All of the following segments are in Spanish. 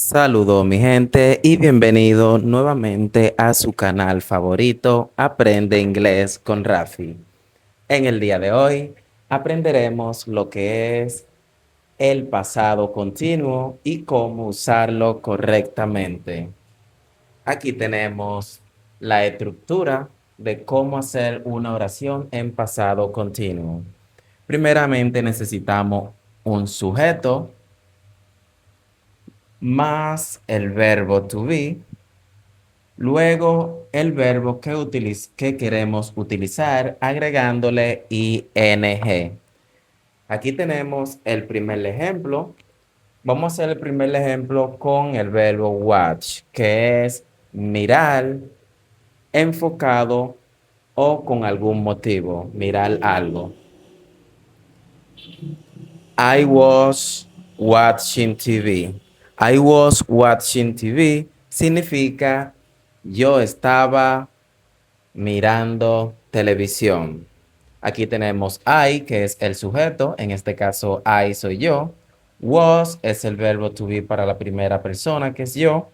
Saludos mi gente y bienvenido nuevamente a su canal favorito Aprende Inglés con Rafi. En el día de hoy aprenderemos lo que es el pasado continuo y cómo usarlo correctamente. Aquí tenemos la estructura de cómo hacer una oración en pasado continuo. Primeramente necesitamos un sujeto más el verbo to be. Luego, el verbo que queremos utilizar agregándole ing. Aquí tenemos el primer ejemplo. Vamos a hacer el primer ejemplo con el verbo watch, que es mirar, enfocado o con algún motivo, mirar algo. I was watching TV. I was watching TV significa yo estaba mirando televisión. Aquí tenemos I, que es el sujeto. En este caso, I soy yo. Was es el verbo to be para la primera persona, que es yo.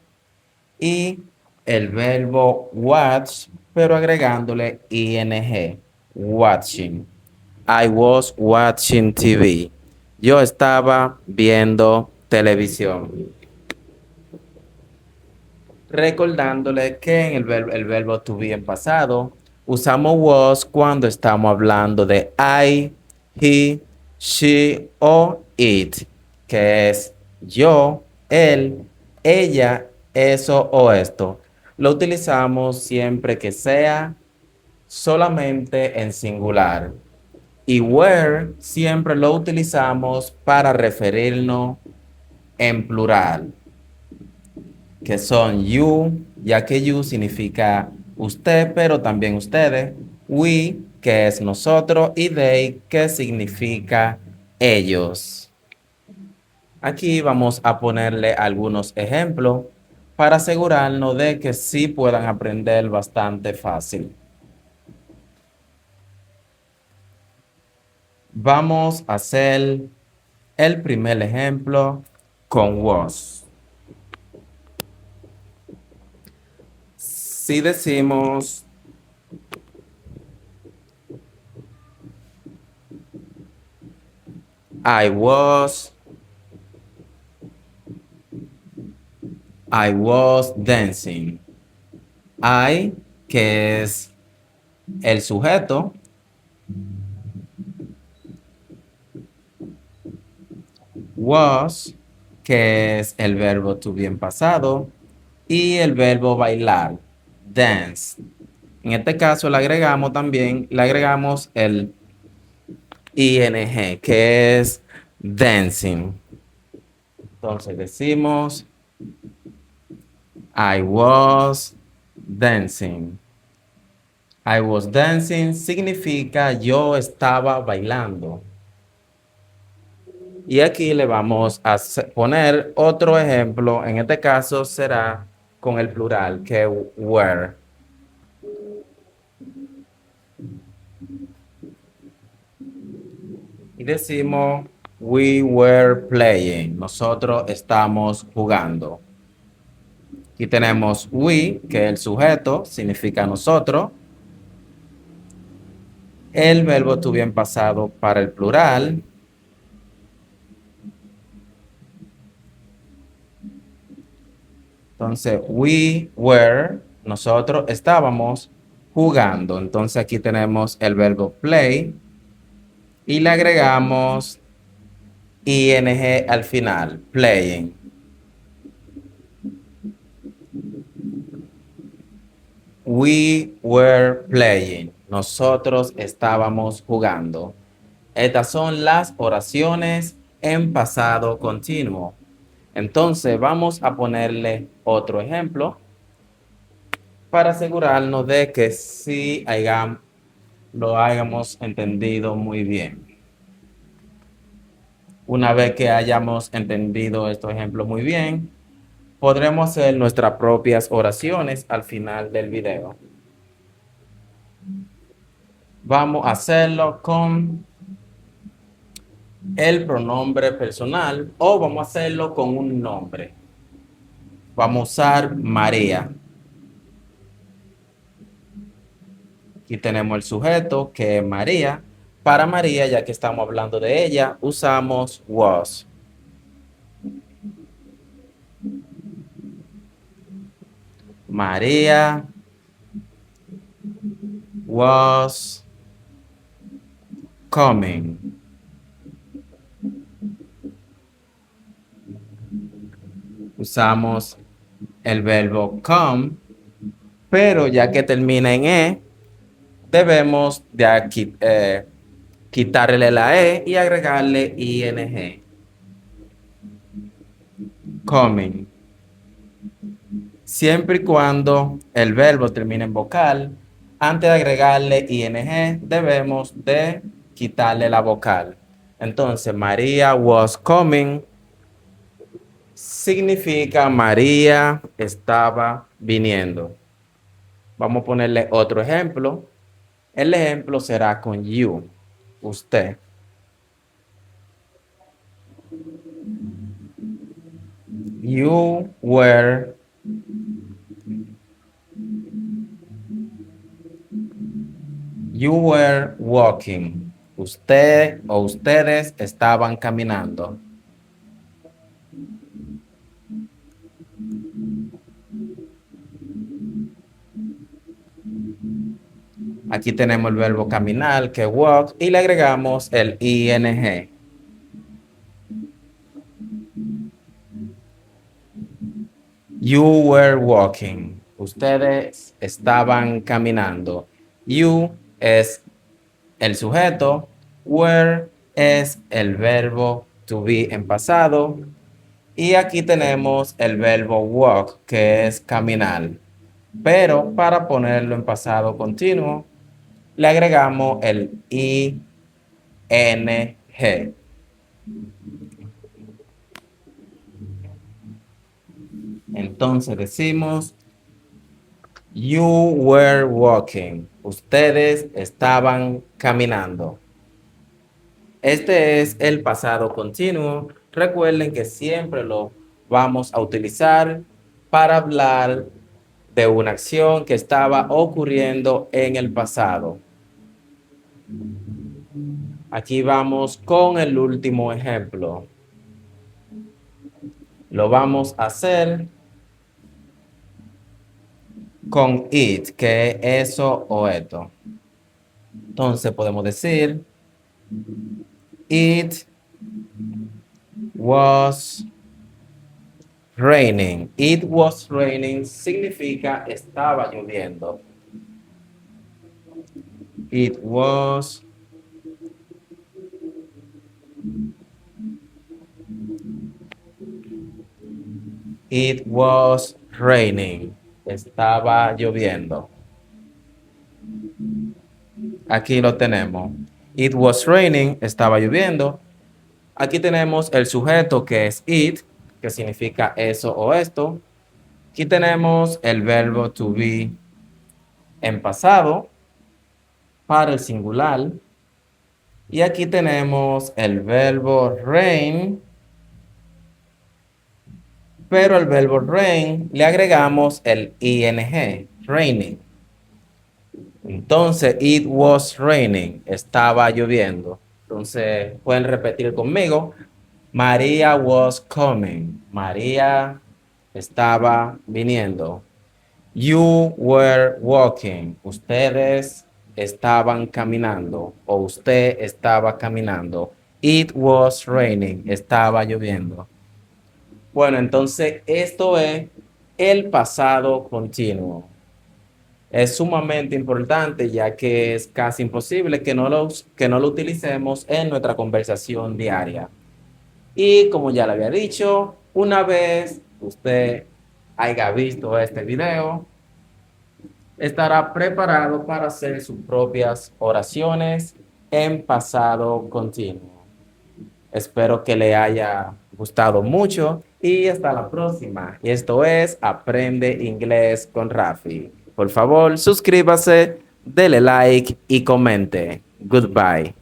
Y el verbo watch, pero agregándole ing. Watching. I was watching TV. Yo estaba viendo televisión. Recordándole que en el verbo to be en pasado, usamos was cuando estamos hablando de I, he, she o it, que es yo, él, ella, eso o esto. Lo utilizamos siempre que sea solamente en singular. Y where siempre lo utilizamos para referirnos en plural, que son you, ya que you significa usted, pero también ustedes, we, que es nosotros, y they, que significa ellos. Aquí vamos a ponerle algunos ejemplos para asegurarnos de que sí puedan aprender bastante fácil. Vamos a hacer el primer ejemplo con was. Si decimos I was dancing. I, que es el sujeto, was, que es el verbo to be en pasado, y el verbo bailar, dance. En este caso le agregamos el ing, que es dancing. Entonces decimos I was dancing. I was dancing significa yo estaba bailando. Y aquí le vamos a poner otro ejemplo. En este caso será con el plural, que were. Y decimos we were playing. Nosotros estamos jugando. Aquí tenemos we, que es el sujeto, significa nosotros. El verbo to be en pasado para el plural. Entonces, we were, nosotros estábamos jugando. Entonces aquí tenemos el verbo play y le agregamos ing al final, playing. We were playing. Nosotros estábamos jugando. Estas son las oraciones en pasado continuo. Entonces vamos a ponerle otro ejemplo para asegurarnos de que sí lo hayamos entendido muy bien. Una vez que hayamos entendido estos ejemplos muy bien, podremos hacer nuestras propias oraciones al final del video. Vamos a hacerlo con el pronombre personal o vamos a hacerlo con un nombre. Vamos a usar María. Aquí tenemos el sujeto que es María. Para María, ya que estamos hablando de ella, usamos was. María was coming. Usamos el verbo come, pero ya que termina en e, debemos de aquí, quitarle la e y agregarle ing. Coming. Siempre y cuando el verbo termine en vocal, antes de agregarle ing, debemos de quitarle la vocal. Entonces, María was coming significa María estaba viniendo. Vamos a ponerle otro ejemplo. El ejemplo será con you, usted. You were walking. Usted o ustedes estaban caminando. Aquí tenemos el verbo caminar, que es walk, y le agregamos el ing. You were walking. Ustedes estaban caminando. You es el sujeto. Were es el verbo to be en pasado. Y aquí tenemos el verbo walk, que es caminar. Pero para ponerlo en pasado continuo, le agregamos el ing. Entonces decimos, you were walking. Ustedes estaban caminando. Este es el pasado continuo. Recuerden que siempre lo vamos a utilizar para hablar de una acción que estaba ocurriendo en el pasado. Aquí vamos con el último ejemplo. Lo vamos a hacer con it, que es eso o esto. Entonces podemos decir, it was raining. It was raining significa estaba lloviendo. It was raining. Estaba lloviendo. Aquí lo tenemos. It was raining. Estaba lloviendo. Aquí tenemos el sujeto que es it, que significa eso o esto. Aquí tenemos el verbo to be en pasado para el singular. Y aquí tenemos el verbo rain, pero al verbo rain le agregamos el ing, raining. Entonces, it was raining, estaba lloviendo. Entonces, pueden repetir conmigo. María was coming. María estaba viniendo. You were walking. Ustedes estaban caminando. O usted estaba caminando. It was raining. Estaba lloviendo. Bueno, entonces esto es el pasado continuo. Es sumamente importante ya que es casi imposible que no lo utilicemos en nuestra conversación diaria. Y como ya le había dicho, una vez usted haya visto este video, estará preparado para hacer sus propias oraciones en pasado continuo. Espero que le haya gustado mucho y hasta la próxima. Y esto es Aprende Inglés con Rafi. Por favor, suscríbase, dele like y comente. Goodbye.